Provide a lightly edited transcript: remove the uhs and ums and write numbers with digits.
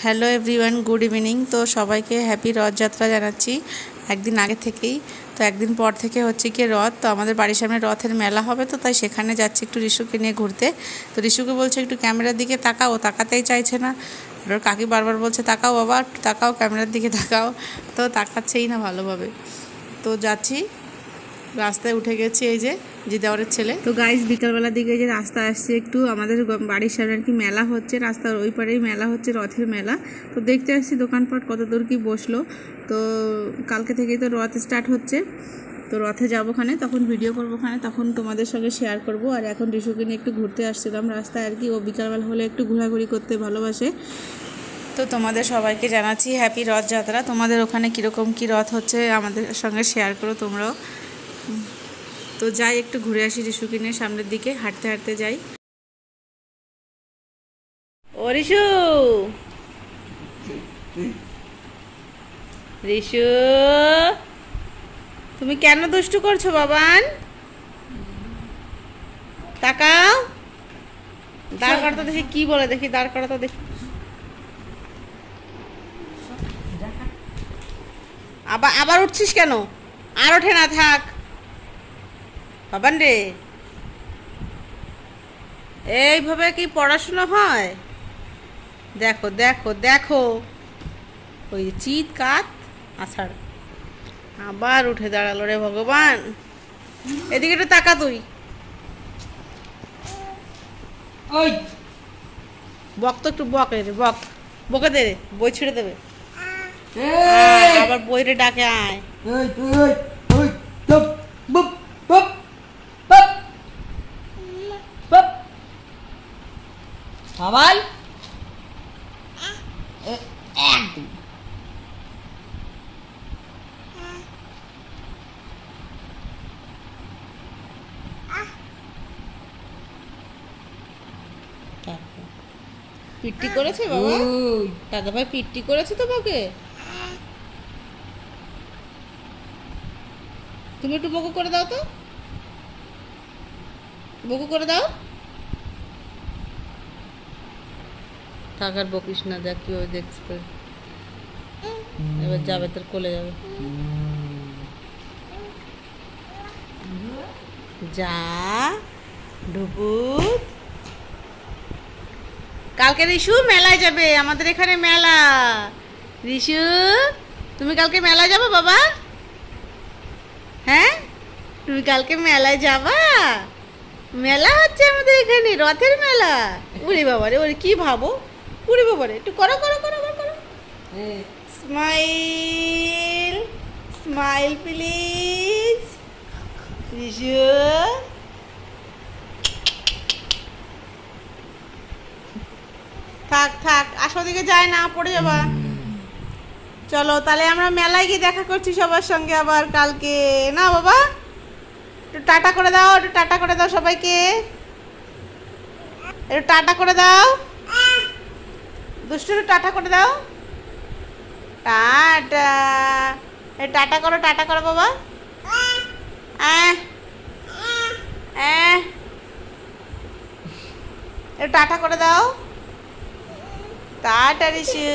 Hello everyone, good evening. তো সবাইকে happy Rathyatra জানাচ্ছি একদিন আগে থেকেই। তো একদিন পর থেকে হচ্ছে কি রথ, তো আমাদের বাড়ির সামনে রথের মেলা হবে, তো তাই সেখানে যাচ্ছি একটু রিশুকে নিয়ে ঘুরতে। তো রিশুকে বলছে একটু ক্যামেরার দিকে তাকাও, তাকাতেই চাইছে না। আর ওর কাকি বারবার বলছে তাকাও বাবা, তাকাও ক্যামেরার দিকে তাকাও, তো তাকাচ্ছেই না ভালোভাবে। তো যাচ্ছি, রাস্তায় উঠে গেছি, এই যে দেওয়ারের ছেলে। তো গাইস বিকালবেলার দিকে যে রাস্তা আসছে একটু, আমাদের বাড়ির সামনে আর কি মেলা হচ্ছে, রাস্তার ওই পারেই মেলা হচ্ছে, রথের মেলা। তো দেখতে আসছি দোকানপাট কত দূর কি বসলো। তো কালকে থেকেই তো রথ স্টার্ট হচ্ছে, তো রথে যাবো ওখানে, তখন ভিডিও করবো ওখানে, তখন তোমাদের সঙ্গে শেয়ার করব। আর এখন রিশুকে নিয়ে একটু ঘুরতে আসছিলাম রাস্তায় আর কি, ও বিকালবেলা হলে একটু ঘোরাঘুরি করতে ভালোবাসে। তো তোমাদের সবাইকে জানাচ্ছি হ্যাপি রথযাত্রা। তোমাদের ওখানে কীরকম কী রথ হচ্ছে আমাদের সঙ্গে শেয়ার করো তোমরাও। তো যাই একটু ঘুরে আসি রিশুকে নিয়ে, সামনের দিকে হাঁটতে হাঁটতে যাই। ও রিশু, রিশু তুমি কেন দুষ্টু করছো বাবান? তাকাও, দাঁড় করা তো দেখি, কি বলে দেখি, দাঁড় করা তো দেখি। আবার আবার উঠছিস কেন? আর ওঠে না, থাক বাবান রে। এইভাবে কি পড়াশোনা হয়? দেখো দেখো দেখো, ওই চিৎ কাত আষাঢ় আবার উঠে দাঁড়ালো রে ভগবান। এদিকে একটু তাকা তুই। ওই বক তো একটু বক রে, বক বকে দে রে, বই ছিঁড়ে দেবে। আবার বই রে ডাকে আয়। সবাই পিট্টি করেছে বাবা, দাদা ভাই পিট্টি করেছে তোমাকে? তুমি একটু বকু করে দাও তো, বকু করে দাও। টাকার বকিস না, দেখ কি ওই দেখছে, এবার যাবে তোর কোলে যাবে। যা ঢুকুত। কালকে রিশু মেলায় যাবে, আমাদের এখানে মেলা। রিশু তুমি কালকে মেলায় যাবো বাবা? হ্যাঁ তুমি কালকে মেলায় যাবা? মেলা হচ্ছে আমাদের এখানে, রথের মেলা। উড়ি বাবা রে, ওরে কি ভাবো, উড়ি বাবা রে, একটু করো করো করো করো। Smile smile please. রিশু থাক থাক, আসো দিকে যায় না, পড়ে যাবা। চলো তাহলে আমরা মেলায় গিয়ে দেখা করছি সবার সঙ্গে আবার কালকে, না বাবা? একটু টাটা করে দাও, একটু টাটা করে দাও সবাইকে, একটু টাটা করে দাও। দুষ্টু একটু টাটা করে দাও, টাটা। টাটা করো, টাটা করো বাবা। একটু টাটা করে দাও, টাটা রিশু।